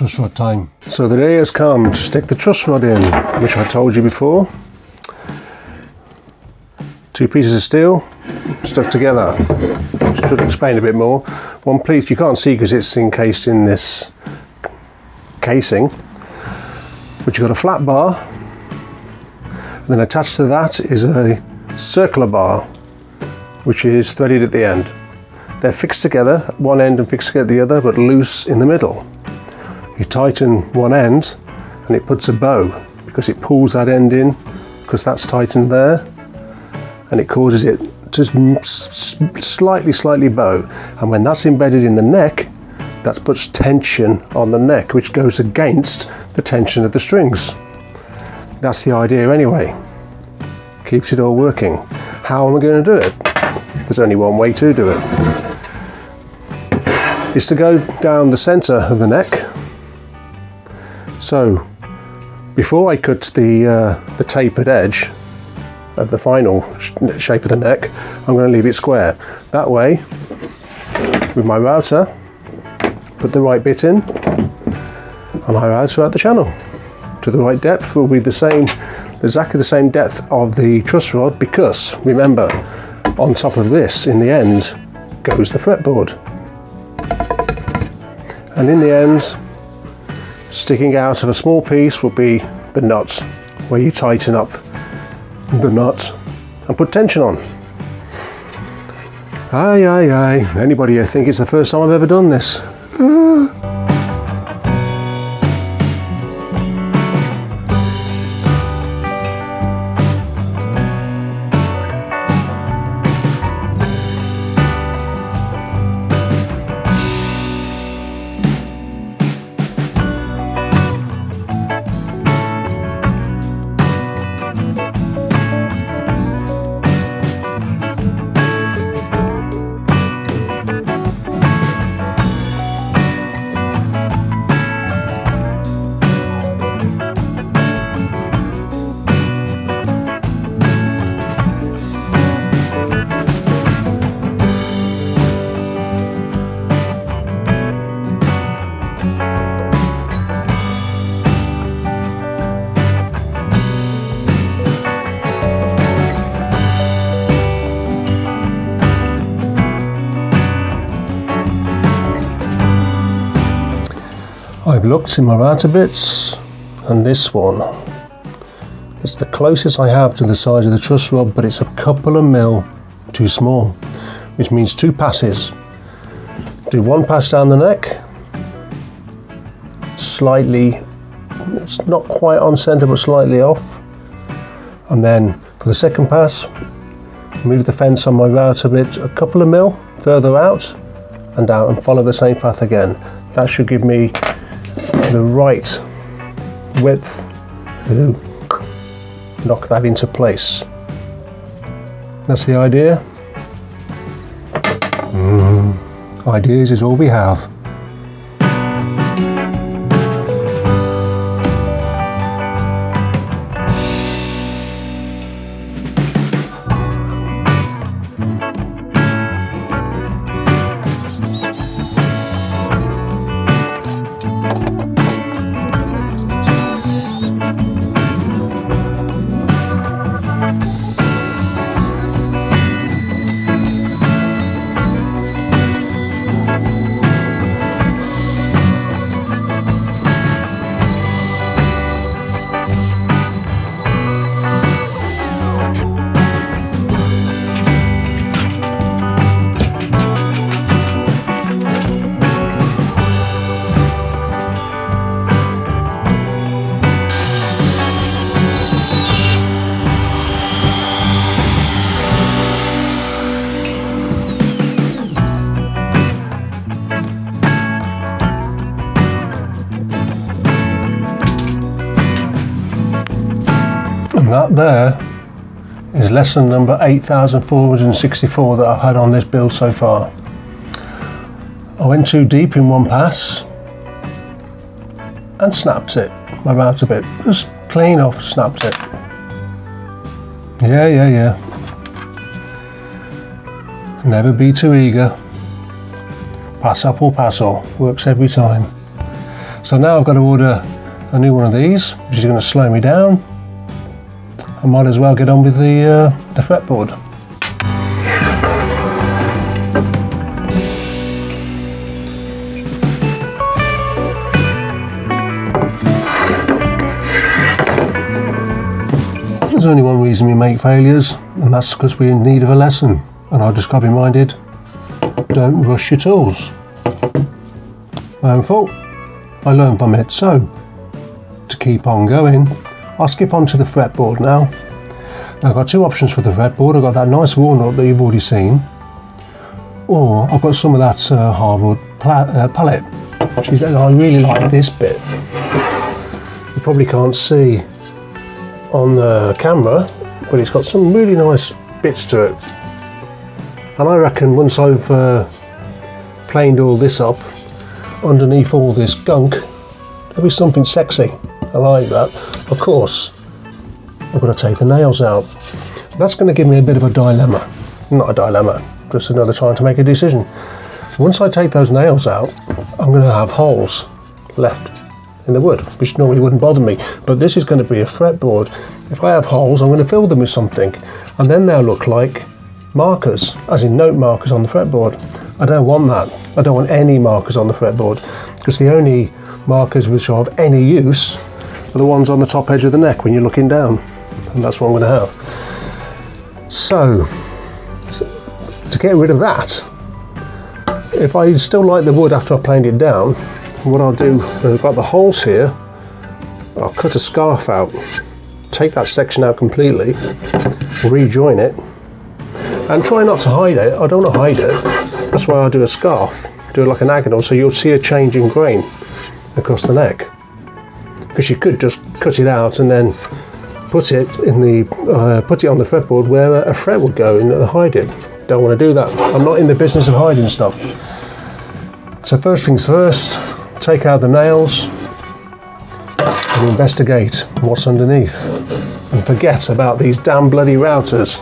Truss rod time. So the day has come to stick the truss rod in, which I told you before. 2 pieces of steel stuck together. Should explain a bit more. One piece you can't see because it's encased in this casing, but you've got a flat bar, and then attached to that is a circular bar which is threaded at the end. They're fixed together at one end and fixed together at the other, but loose in the middle. You tighten one end and it puts a bow, because it pulls that end in, because that's tightened there, and it causes it to slightly bow. And when that's embedded in the neck, that puts tension on the neck, which goes against the tension of the strings. That's the idea anyway. Keeps it all working. How am I going to do it? There's only one way to do it. It's to go down the centre of the neck. So before I cut the tapered edge of the final shape of the neck, I'm going to leave it square. That way, with my router, put the right bit in, and I route out the channel to the right depth. Will be the same, exactly the same depth of the truss rod, because remember, on top of this, in the end, goes the fretboard. And in the end, sticking out of a small piece will be the nut, where you tighten up the nut and put tension on. Aye. Anybody here think it's the first time I've ever done this? I've looked in my router bits, and this one is the closest I have to the size of the truss rod, but it's a couple of mil too small, which means 2 passes. Do 1 pass down the neck, slightly, it's not quite on centre but slightly off, and then for the second pass, move the fence on my router bit a couple of mil further out and down, and follow the same path again. That should give me the right width to knock that into place. That's the idea. Ideas is all we have. That there is lesson number 8,464 that I've had on this build so far. I went too deep in one pass and snapped it, my router bit, just clean off, snapped it. Yeah. Never be too eager. Pass up or pass all, works every time. So So now I've got to order a new one of these, which is going to slow me down. I might as well get on with the fretboard. There's only one reason we make failures, and that's because we're in need of a lesson. And I just got reminded, don't rush your tools. My own fault. I learned from it. So, to keep on going, I'll skip on to the fretboard now. Now I've got two options for the fretboard. I've got that nice walnut that you've already seen, or I've got some of that hardwood pallet. I really like this bit. You probably can't see on the camera, but it's got some really nice bits to it. And I reckon once I've planed all this up, underneath all this gunk, there'll be something sexy. I like that. Of course, I've got to take the nails out. That's going to give me a bit of a dilemma. Not a dilemma, just another time to make a decision. Once I take those nails out, I'm going to have holes left in the wood, which normally wouldn't bother me. But this is going to be a fretboard. If I have holes, I'm going to fill them with something, and then they'll look like markers, as in note markers on the fretboard. I don't want that. I don't want any markers on the fretboard, because the only markers which are of any use are the ones on the top edge of the neck when you're looking down, and that's what I'm going to have. So to get rid of that, if I still like the wood after I've planed it down, what I'll do, I've got the holes here, I'll cut a scarf out, take that section out completely, rejoin it, and try not to hide it. I don't want to hide it. That's why I do a scarf, do it like an agonal, so you'll see a change in grain across the neck. Because you could just cut it out and then put it on the fretboard where a fret would go and hide it. Don't want to do that. I'm not in the business of hiding stuff. So first things first, take out the nails and investigate what's underneath, and forget about these damn bloody routers.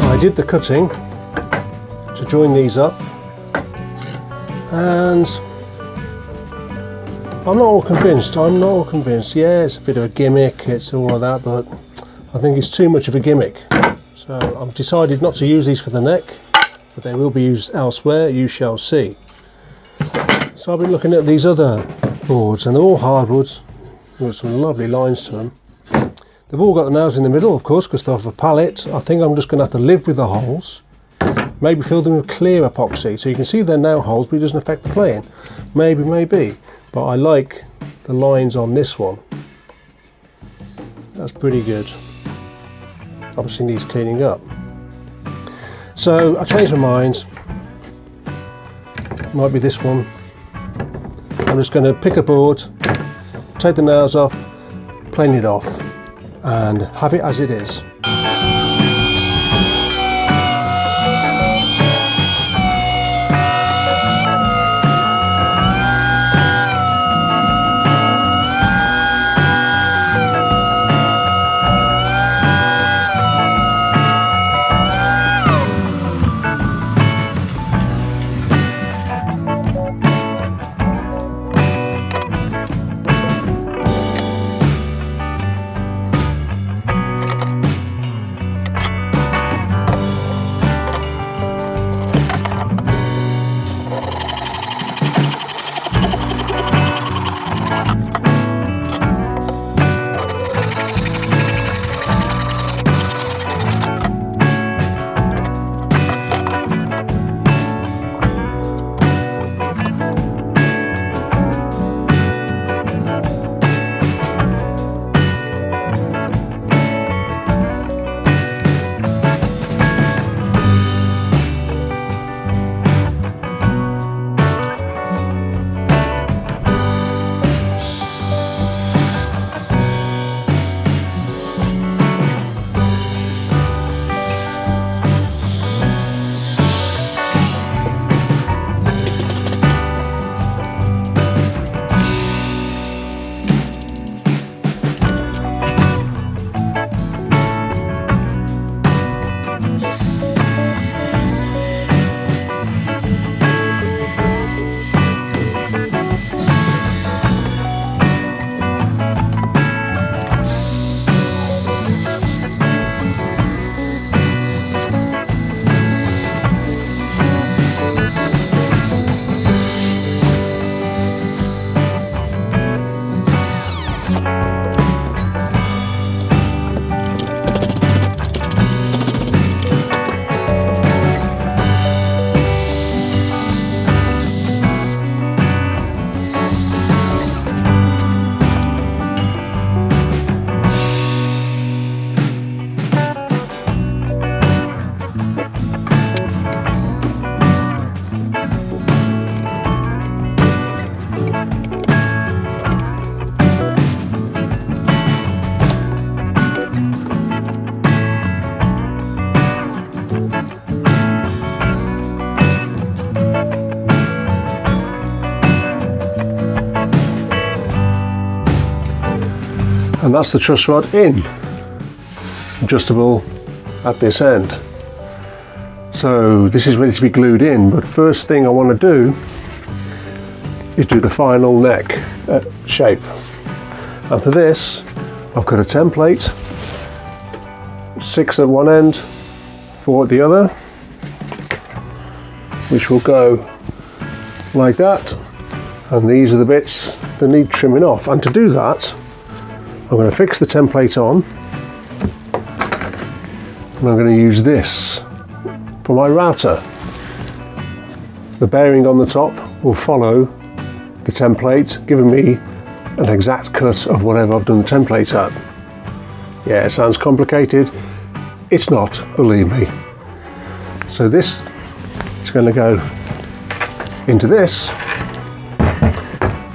I did the cutting to join these up, and I'm not all convinced. Yeah, it's a bit of a gimmick, it's all of that, but I think it's too much of a gimmick. So I've decided not to use these for the neck, but they will be used elsewhere, you shall see. So I've been looking at these other boards, and they're all hardwoods. There's some lovely lines to them. They've all got the nails in the middle, of course, because they're off a pallet. I think I'm just going to have to live with the holes. Maybe fill them with clear epoxy, so you can see they're nail holes, but it doesn't affect the playing. Maybe. But I like the lines on this one. That's pretty good. Obviously needs cleaning up. So I changed my mind. Might be this one. I'm just going to pick a board, take the nails off, plane it off, and have it as it is. And that's the truss rod in, adjustable at this end. So this is ready to be glued in, but first thing I want to do is do the final neck shape. And for this, I've got a template, 6 at one end, 4 at the other, which will go like that. And these are the bits that need trimming off. And to do that, I'm going to fix the template on, and I'm going to use this for my router. The bearing on the top will follow the template, giving me an exact cut of whatever I've done the template at. Yeah, it sounds complicated. It's not, believe me. So this is going to go into this,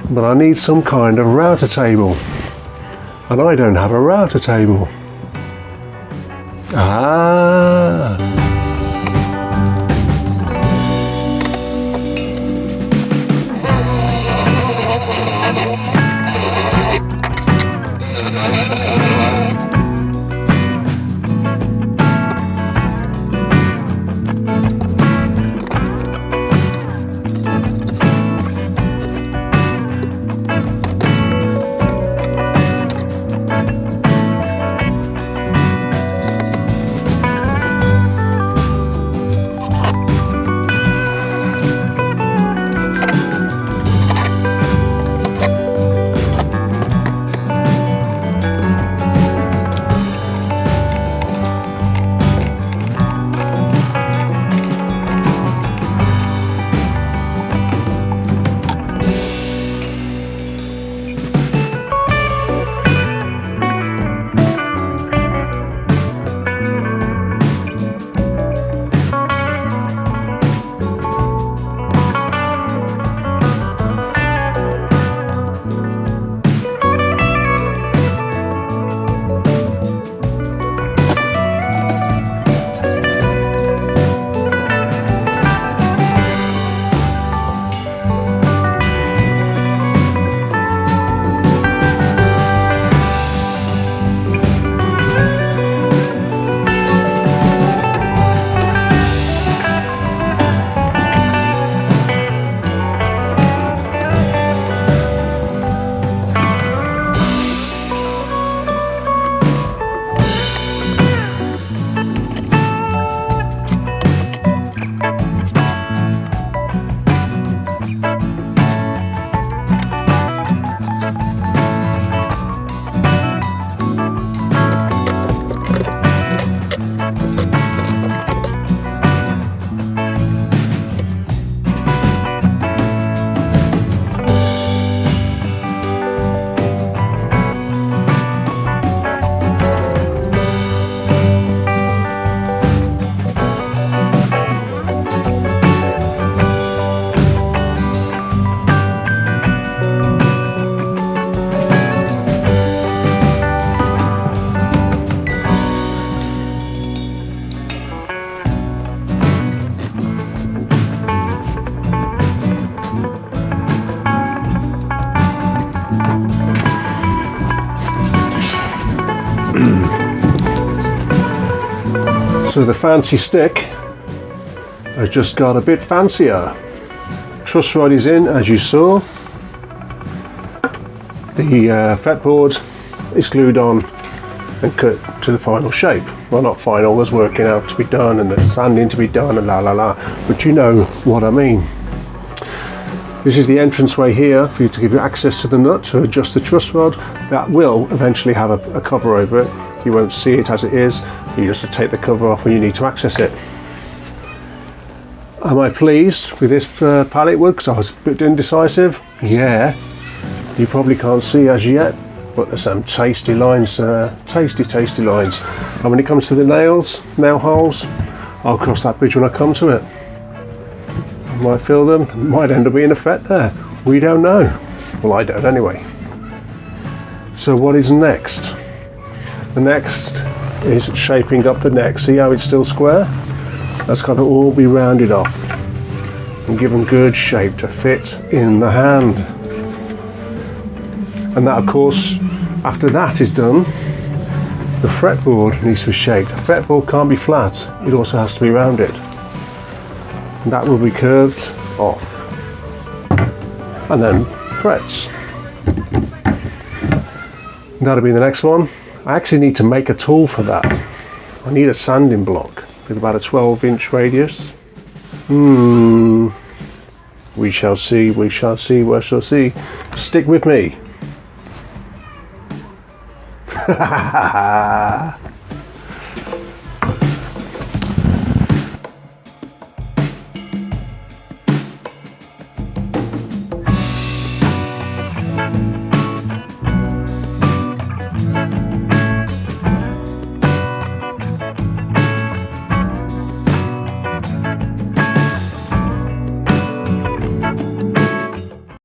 but I need some kind of router table, and I don't have a router table. So the fancy stick has just got a bit fancier. Truss rod is in, as you saw. The fretboard is glued on and cut to the final shape. Well, not final, there's working out to be done and there's sanding to be done and la la la, but you know what I mean. This is the entranceway here for you to give you access to the nut to adjust the truss rod. That will eventually have a cover over it. You won't see it as it is. You just take the cover off when you need to access it. Am I pleased with this pallet wood because I was a bit indecisive? Yeah. You probably can't see as yet, but there's some tasty lines, tasty lines. And when it comes to the nail holes, I'll cross that bridge when I come to it. I might fill them, might end up being a fret there. We don't know. Well, I don't anyway. So what is next? The next is shaping up the neck. See how it's still square? That's got to all be rounded off and given good shape to fit in the hand. And that, of course, After that is done, the fretboard needs to be shaped. A fretboard can't be flat, it also has to be rounded. And that will be curved off. And then frets. That'll be the next one. I actually need to make a tool for that. I need a sanding block with about a 12-inch radius. We shall see, we shall see, we shall see. Stick with me.